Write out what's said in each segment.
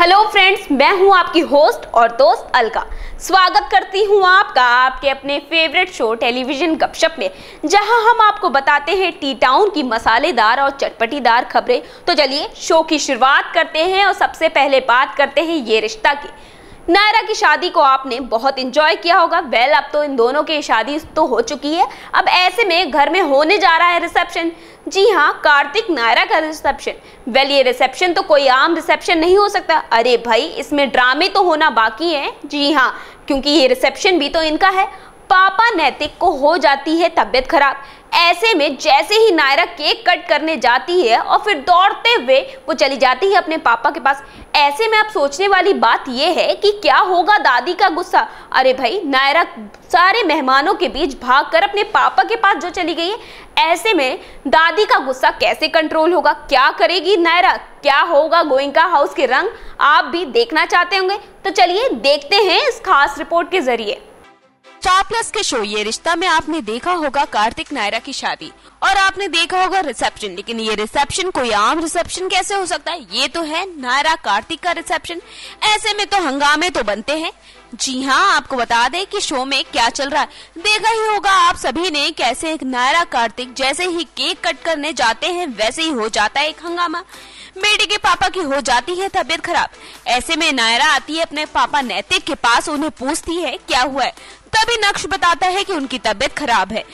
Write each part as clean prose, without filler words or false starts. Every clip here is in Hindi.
हेलो फ्रेंड्स, मैं हूं आपकी होस्ट और दोस्त अलका। स्वागत करती हूं आपका आपके अपने फेवरेट शो टेलीविजन गपशप में, जहां हम आपको बताते हैं टी टाउन की मसालेदार और चटपटीदार खबरें। तो चलिए शो की शुरुआत करते हैं और सबसे पहले बात करते हैं ये रिश्ता की। नायरा की शादी को आपने बहुत एंजॉय किया होगा। अब तो इन दोनों की शादी तो हो चुकी है। अब ऐसे में घर में होने जा रहा है रिसेप्शन। जी हाँ, कार्तिक नायरा का रिसेप्शन। ये रिसेप्शन तो कोई आम रिसेप्शन नहीं हो सकता। अरे भाई, इसमें ड्रामे तो होना बाकी है। जी हाँ, क्योंकि ये रिसेप्शन भी तो इनका है। पापा नैतिक को हो जाती है तबीयत खराब। ऐसे में जैसे ही नायरा केक कट करने जाती है और फिर दौड़ते हुए वो चली जाती है अपने पापा के पास। ऐसे में अब सोचने वाली बात यह है कि क्या होगा दादी का गुस्सा। अरे भाई, नायरा सारे मेहमानों के बीच भागकर अपने पापा के पास जो चली गई है, ऐसे में दादी का गुस्सा कैसे कंट्रोल होगा? क्या करेगी नायरा? क्या होगा गोइंका हाउस के रंग? आप भी देखना चाहते होंगे तो चलिए देखते हैं इस खास रिपोर्ट के जरिए। स्टार प्लस के शो ये रिश्ता में आपने देखा होगा कार्तिक नायरा की शादी और आपने देखा होगा रिसेप्शन। लेकिन ये रिसेप्शन कोई आम रिसेप्शन कैसे हो सकता है? ये तो है नायरा कार्तिक का रिसेप्शन। ऐसे में तो हंगामे तो बनते हैं। जी हाँ, आपको बता दें कि शो में क्या चल रहा है। देखा ही होगा आप सभी ने कैसे एक नायरा कार्तिक जैसे ही केक कट करने जाते हैं वैसे ही हो जाता है एक हंगामा। बेटे के पापा की हो जाती है तबीयत खराब। ऐसे में नायरा आती है अपने पापा नैतिक के पास, उन्हें पूछती है क्या हुआ है। तभी नक्श बताता है कि उनकी तबीयत खराब है।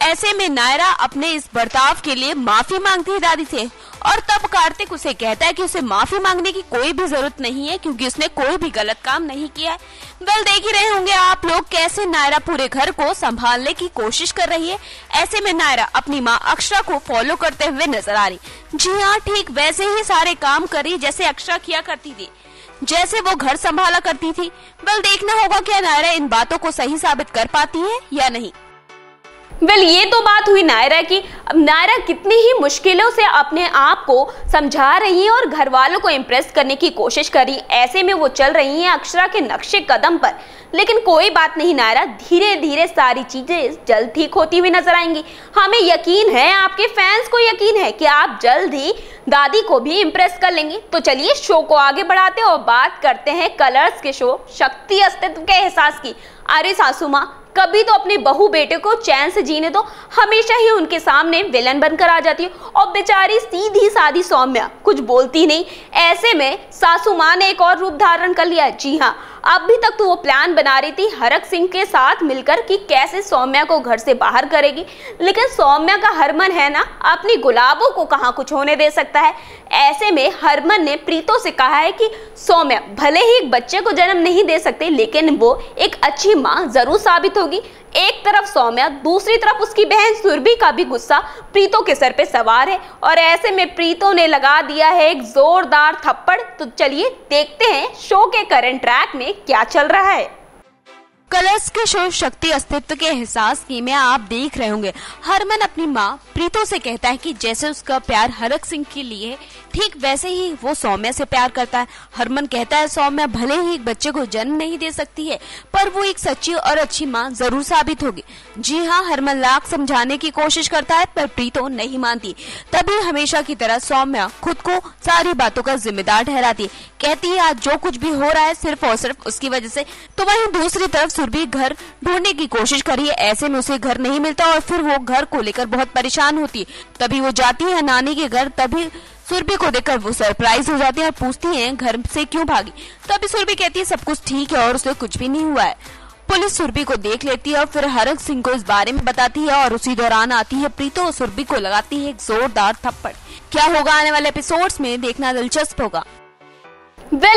ऐसे में नायरा अपने इस बर्ताव के लिए माफी मांगती है दादी से और तब कार्तिक उसे कहता है कि उसे माफी मांगने की कोई भी जरूरत नहीं है क्योंकि उसने कोई भी गलत काम नहीं किया है। देख ही रहे होंगे आप लोग कैसे नायरा पूरे घर को संभालने की कोशिश कर रही है। ऐसे में नायरा अपनी माँ अक्षरा को फॉलो करते हुए नजर आ रही। जी हाँ, ठीक वैसे ही सारे काम करी जैसे अक्षरा किया करती थी, जैसे वो घर संभाला करती थी। देखना होगा क्या नायरा इन बातों को सही साबित कर पाती है या नहीं। ये तो बात हुई नायरा की। अब नायरा कितनी ही मुश्किलों से अपने आप को समझा रही है और घर वालों को इम्प्रेस करने की कोशिश कर रही है। ऐसे में वो चल रही है अक्षरा के नक्शे कदम पर। लेकिन कोई बात नहीं नायरा, धीरे धीरे सारी चीजें जल्द ठीक होती हुई नजर आएंगी। हमें यकीन है, आपके फैंस को यकीन है कि आप जल्द ही दादी को भी इम्प्रेस कर लेंगे। तो चलिए शो को आगे बढ़ाते और बात करते हैं कलर्स के शो शक्ति अस्तित्व के एहसास की। अरे सासू माँ, कभी तो अपने बहू बेटे को चैन से जीने दो। हमेशा ही उनके सामने विलन बनकर आ जाती है और बेचारी सीधी सादी सौम्या कुछ बोलती नहीं। ऐसे में सासू माँ ने एक और रूप धारण कर लिया। जी हाँ, अभी तक तो वो प्लान बना रही थी हरक सिंह के साथ मिलकर कि कैसे सौम्या को घर से बाहर करेगी। लेकिन सौम्या का हरमन है ना, अपनी गुलाबों को कहाँ कुछ होने दे सकता है। ऐसे में हरमन ने प्रीतो से कहा है कि सौम्या भले ही एक बच्चे को जन्म नहीं दे सकते, लेकिन वो एक अच्छी माँ जरूर साबित होगी। एक तरफ सौम्या, दूसरी तरफ उसकी बहन सुरभि का भी गुस्सा प्रीतो के सर पे सवार है और ऐसे में प्रीतो ने लगा दिया है एक जोरदार थप्पड़। तो चलिए देखते हैं शो के करंट ट्रैक में क्या चल रहा है। कलर्स के शो शक्ति अस्तित्व के एहसास की में आप देख रहे होंगे हरमन अपनी माँ प्रीतो से कहता है कि जैसे उसका प्यार हरक सिंह के लिए ठीक वैसे ही वो सौम्या से प्यार करता है। हरमन कहता है सौम्या भले ही एक बच्चे को जन्म नहीं दे सकती है, पर वो एक सच्ची और अच्छी माँ जरूर साबित होगी। जी हाँ, हरमन लाख समझाने की कोशिश करता है पर प्रीतो नहीं मानती। तभी हमेशा की तरह सौम्या खुद को सारी बातों का जिम्मेदार ठहराती है। कहती है आज जो कुछ भी हो रहा है सिर्फ और सिर्फ उसकी वजह से। तो वहीं दूसरी तरफ सुरभि घर ढूंढने की कोशिश करी है। ऐसे में उसे घर नहीं मिलता और फिर वो घर को लेकर बहुत परेशान होती है। तभी वो जाती है नानी के घर। तभी सुरभि को देखकर वो सरप्राइज हो जाती है और पूछती है घर से क्यों भागी। तभी सुरभि कहती है सब कुछ ठीक है और उसे कुछ भी नहीं हुआ है। पुलिस सुरभि को देख लेती है और फिर हरक सिंह को इस बारे में बताती है और उसी दौरान आती है प्रीतो और सुरभि को लगाती है एक जोरदार थप्पड़। क्या होगा आने वाले एपिसोड्स में देखना दिलचस्प होगा।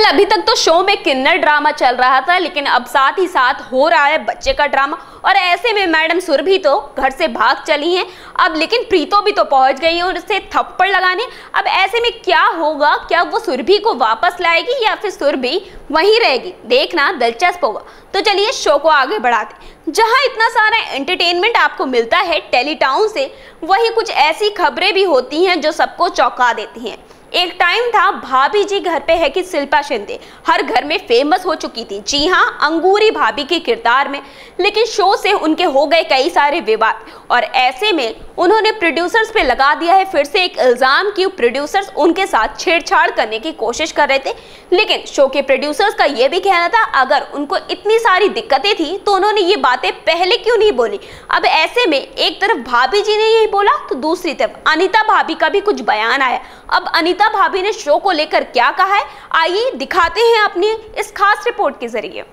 अभी तक तो शो में किन्नर ड्रामा चल रहा था, लेकिन अब साथ ही साथ हो रहा है बच्चे का ड्रामा। और ऐसे में मैडम सुरभि तो घर से भाग चली हैं अब, लेकिन प्रीतो भी तो पहुंच गई है और उसे थप्पड़ लगाने। अब ऐसे में क्या होगा? क्या वो सुरभि को वापस लाएगी या फिर सुरभि वहीं रहेगी? देखना दिलचस्प होगा। तो चलिए शो को आगे बढ़ाते। जहां इतना सारा एंटरटेनमेंट आपको मिलता है टेली टाउन से, वहीं कुछ ऐसी खबरें भी होती हैं जो सबको चौंका देती हैं। एक टाइम था भाभी जी घर पे है कि शिल्पा शिंदे हर घर में फेमस हो चुकी थी, जी हाँ, अंगूरी भाभी के किरदार में। लेकिन शो से उनके हो गए कई सारे विवाद और ऐसे में उन्होंने प्रोड्यूसर्स पे लगा दिया है फिर से एक इल्जाम कि प्रोड्यूसर्स उनके साथ छेड़छाड़ करने की कोशिश कर रहे थे। लेकिन शो के प्रोड्यूसर्स का यह भी कहना था अगर उनको इतनी सारी दिक्कतें थी तो उन्होंने ये बातें पहले क्यों नहीं बोली। अब ऐसे में एक तरफ भाभी जी ने यही बोला तो दूसरी तरफ अनीता भाभी का भी कुछ बयान आया। अब अनीता भाभी ने शो को लेकर क्या कहा है, आइए दिखाते हैं अपनी इस खास रिपोर्ट के जरिए।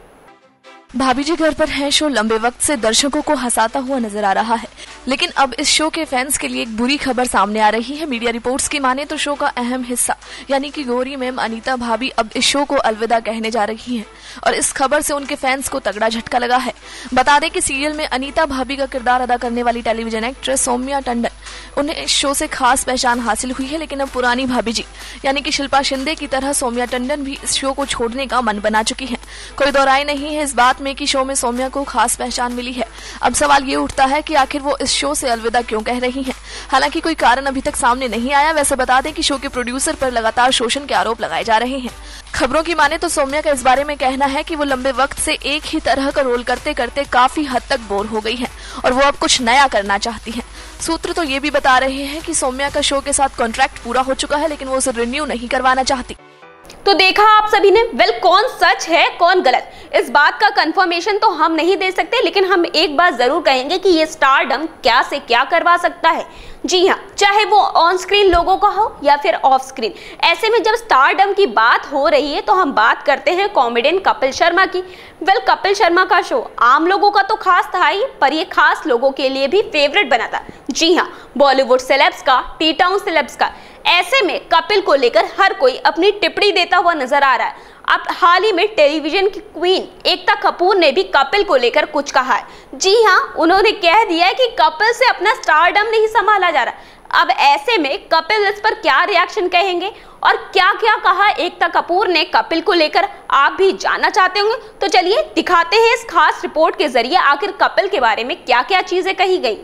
भाभी जी घर पर है शो लंबे वक्त से दर्शकों को हंसाता हुआ नजर आ रहा है, लेकिन अब इस शो के फैंस के लिए एक बुरी खबर सामने आ रही है। मीडिया रिपोर्ट्स की माने तो शो का अहम हिस्सा यानी कि गौरी मैम अनीता भाभी अब इस शो को अलविदा कहने जा रही हैं और इस खबर से उनके फैंस को तगड़ा झटका लगा है। बता दें कि सीरियल में अनीता भाभी का किरदार अदा करने वाली टेलीविजन एक्ट्रेस सौम्या टंडन, उन्हें इस शो से खास पहचान हासिल हुई है। लेकिन अब पुरानी भाभी जी यानी कि शिल्पा शिंदे की तरह सौम्या टंडन भी इस शो को छोड़ने का मन बना चुकी है। कोई दो राय नहीं है इस बात में कि शो में सौम्या को खास पहचान मिली है। अब सवाल ये उठता है कि आखिर वो इस शो से अलविदा क्यों कह रही हैं। हालांकि कोई कारण अभी तक सामने नहीं आया। वैसे बता दें कि शो के प्रोड्यूसर पर लगातार शोषण के आरोप लगाए जा रहे हैं। खबरों की माने तो सौम्या का इस बारे में कहना है कि वो लंबे वक्त से एक ही तरह का रोल करते करते काफी हद तक बोर हो गई है और वो अब कुछ नया करना चाहती है। सूत्र तो ये भी बता रहे हैं कि सौम्या का शो के साथ कॉन्ट्रैक्ट पूरा हो चुका है, लेकिन वो उसे रिन्यू नहीं करवाना चाहती। तो देखा आप सभी ने, वेल कौन सच है कौन गलत, इस बात का कंफर्मेशन तो हम नहीं दे सकते, लेकिन हम एक बात जरूर कहेंगे कि ये स्टारडम क्या से क्या करवा सकता है। जी हाँ, चाहे वो ऑन स्क्रीन लोगों का हो या फिर ऑफ स्क्रीन। ऐसे में जब स्टारडम की बात हो रही है तो हम बात करते हैं कॉमेडियन कपिल शर्मा की। वेल कपिल शर्मा का शो आम लोगों का तो खास था ही, पर ये खास लोगों के लिए भी फेवरेट बना था। जी हाँ, बॉलीवुड सेलेब्स का, टी टाउन सेलेब्स का। ऐसे में कपिल को लेकर हर कोई अपनी टिप्पणी देता हुआ नजर आ रहा है। अब हाल ही में टेलीविजन की क्वीन एकता कपूर ने भी कपिल को लेकर कुछ कहा है। जी हाँ, उन्होंने कह दिया है कि कपिल से अपना स्टारडम नहीं संभाला जा रहा। अब ऐसे में कपिल इस पर क्या रिएक्शन कहेंगे और क्या क्या कहा एकता कपूर ने कपिल को लेकर, आप भी जानना चाहते होंगे तो चलिए दिखाते हैं इस खास रिपोर्ट के जरिए आखिर कपिल के बारे में क्या क्या चीजें कही गई।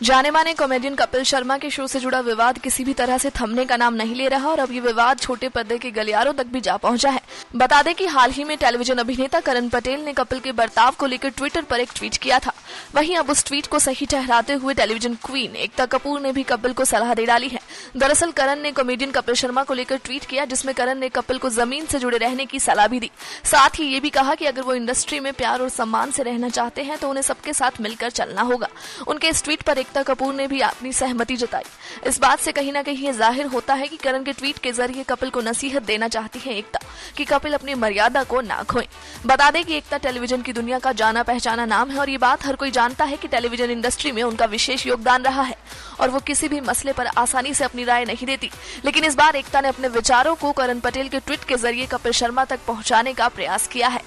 जाने माने कॉमेडियन कपिल शर्मा के शो से जुड़ा विवाद किसी भी तरह से थमने का नाम नहीं ले रहा और अब ये विवाद छोटे पर्दे के गलियारों तक भी जा पहुंचा है। बता दें कि हाल ही में टेलीविजन अभिनेता करण पटेल ने कपिल के बर्ताव को लेकर ट्विटर पर एक ट्वीट किया था। वहीं अब उस ट्वीट को सही ठहराते हुए टेलीविजन क्वीन एकता कपूर ने भी कपिल को सलाह दे डाली है। दरअसल करण ने कॉमेडियन कपिल शर्मा को लेकर ट्वीट किया, जिसमें करण ने कपिल को जमीन से जुड़े रहने की सलाह भी दी। साथ ही ये भी कहा कि अगर वो इंडस्ट्री में प्यार और सम्मान से रहना चाहते हैं तो उन्हें सबके साथ मिलकर चलना होगा। उनके इस ट्वीट पर एकता कपूर ने भी अपनी सहमति जताई। इस बात से कहीं ना कहीं ये जाहिर होता है कि करण के ट्वीट के जरिए कपिल को नसीहत देना चाहती है एकता कि कपिल अपनी मर्यादा को ना खोएं। बता दें कि एकता टेलीविजन की दुनिया का जाना पहचाना नाम है और ये बात हर कोई जानता है कि टेलीविजन इंडस्ट्री में उनका विशेष योगदान रहा है और वो किसी भी मसले पर आसानी से अपनी राय नहीं देती। लेकिन इस बार एकता ने अपने विचारों को करण पटेल के ट्वीट के जरिए कपिल शर्मा तक पहुंचाने का प्रयास किया है।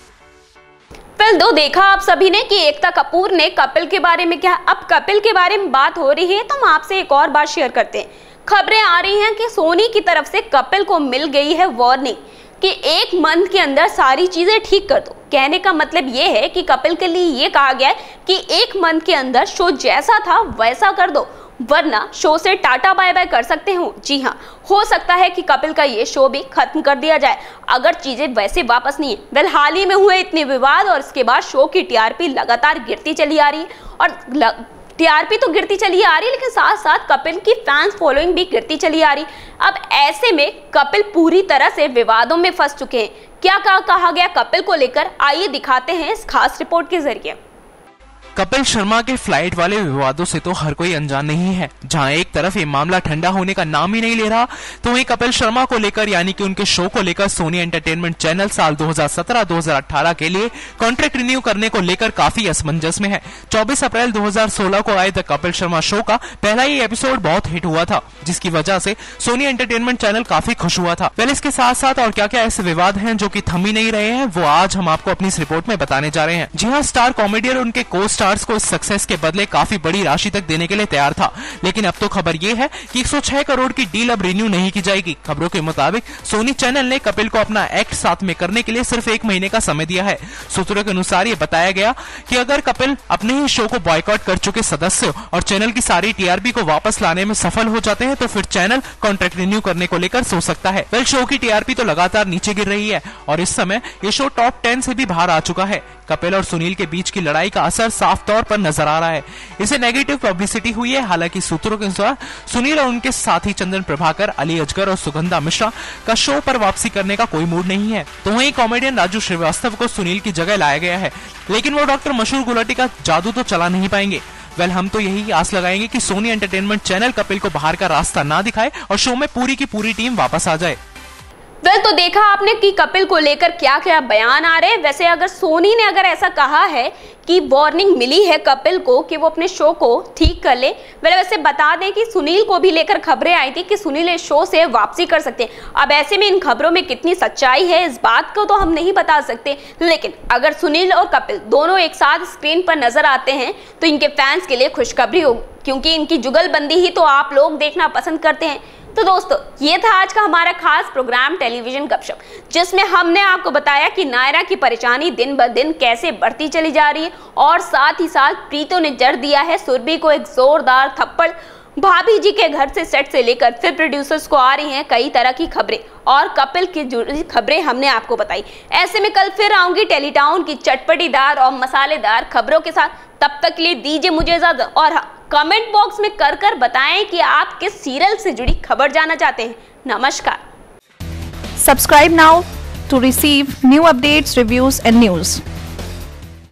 फिर दो देखा आप सभी ने कि एकता कपूर ने कपिल के बारे में क्या। अब कपिल के बारे में बात हो रही है तो हम आपसे एक और बात शेयर करते हैं। खबरें आ रही हैं कि सोनी की तरफ से कपिल को मिल गई है वार्निंग कि 1 मंथ के अंदर सारी चीजें ठीक कर दो। कहने का मतलब ये है कि कपिल के लिए ये कहा गया है कि 1 मंथ के अंदर शो जैसा था वैसा कर दो, वरना शो से टाटा बाय बाय कर सकते हो। जी हाँ, हो सकता है कि कपिल का ये शो भी खत्म कर दिया जाए अगर चीजें वैसे वापस नहीं है। वेल हाल ही में हुए इतने विवाद और इसके बाद शो की टीआरपी लगातार गिरती चली आ रही है और टीआरपी तो गिरती चली आ रही है लेकिन साथ साथ कपिल की फैंस फॉलोइंग भी गिरती चली आ रही। अब ऐसे में कपिल पूरी तरह से विवादों में फंस चुके हैं। क्या कहा गया कपिल को लेकर, आइए दिखाते हैं इस खास रिपोर्ट के जरिए। कपिल शर्मा के फ्लाइट वाले विवादों से तो हर कोई अनजान नहीं है। जहां एक तरफ ये मामला ठंडा होने का नाम ही नहीं ले रहा, तो वहीं कपिल शर्मा को लेकर यानी कि उनके शो को लेकर सोनी एंटरटेनमेंट चैनल साल 2017-2018 के लिए कॉन्ट्रैक्ट रिन्यू करने को लेकर काफी असमंजस में है। 24 अप्रैल 2016 को आए द कपिल शर्मा शो का पहला ही एपिसोड बहुत हिट हुआ था, जिसकी वजह से सोनी एंटरटेनमेंट चैनल काफी खुश हुआ था। पहले इसके साथ साथ और क्या क्या ऐसे विवाद हैं जो कि थम ही नहीं रहे हैं, वो आज हम आपको अपनी इस रिपोर्ट में बताने जा रहे हैं। जी हाँ, स्टार कॉमेडियन और उनके कोस्ट स्टार्स को इस सक्सेस के बदले काफी बड़ी राशि तक देने के लिए तैयार था। लेकिन अब तो खबर ये है कि 106 करोड़ की डील अब रिन्यू नहीं की जाएगी। खबरों के मुताबिक सोनी चैनल ने कपिल को अपना एक्ट साथ में करने के लिए सिर्फ 1 महीने का समय दिया है। सूत्रों के अनुसार ये बताया गया कि अगर कपिल अपने ही शो को बॉयकॉट कर चुके सदस्यों और चैनल की सारी टीआरपी को वापस लाने में सफल हो जाते हैं तो फिर चैनल कॉन्ट्रैक्ट रिन्यू करने को लेकर सोच सकता है। वेल, शो की टीआरपी तो लगातार नीचे गिर रही है और इस समय ये शो टॉप 10 से भी बाहर आ चुका है। कपिल और सुनील के बीच की लड़ाई का असर साफ तौर पर नजर आ रहा है। इसे नेगेटिव पब्लिसिटी हुई है। हालांकि सूत्रों के अनुसार सुनील और उनके साथी चंदन प्रभाकर, अली अजगर और सुगंधा मिश्रा का शो पर वापसी करने का कोई मूड नहीं है। तो वहीं कॉमेडियन राजू श्रीवास्तव को सुनील की जगह लाया गया है, लेकिन वो डॉक्टर मशहूर गुलाटी का जादू तो चला नहीं पाएंगे। वेल, हम तो यही आस लगाएंगे कि सोनी एंटरटेनमेंट चैनल कपिल को बाहर का रास्ता ना दिखाए और शो में पूरी की पूरी टीम वापस आ जाए। वेल, तो देखा आपने कि कपिल को लेकर क्या क्या बयान आ रहे हैं। वैसे अगर सोनी ने ऐसा कहा है कि वार्निंग मिली है कपिल को कि वो अपने शो को ठीक कर ले। वैसे बता दें कि सुनील को भी लेकर खबरें आई थी कि सुनील इस शो से वापसी कर सकते हैं। अब ऐसे में इन खबरों में कितनी सच्चाई है इस बात को तो हम नहीं बता सकते, लेकिन अगर सुनील और कपिल दोनों एक साथ स्क्रीन पर नजर आते हैं तो इनके फैंस के लिए खुशखबरी होगी, क्योंकि इनकी जुगलबंदी ही तो आप लोग देखना पसंद करते हैं। तो दोस्तों, ये था आज का हमारा खास प्रोग्राम टेलीविजन गपशप, जिसमें हमने आपको बताया कि नायरा की परेशानी दिन ब दिन कैसे बढ़ती चली जा रही है और साथ ही साथ प्रीतो ने जड़ दिया है सुरभि को एक जोरदार थप्पड़। भाभी जी के घर से सेट से लेकर फिर प्रोड्यूसर्स को आ रही हैं कई तरह की खबरें और कपिल की जुड़ी खबरें हमने आपको बताई। ऐसे में कल फिर आऊंगी टेलीटाउन की चटपटीदार और मसालेदार खबरों के साथ। तब तक के लिए दीजिए मुझे इजाजत और कमेंट बॉक्स में कर बताएं कि आप किस सीरियल से जुड़ी खबर जानना चाहते हैं। नमस्कार। Subscribe now to receive new updates, reviews and news.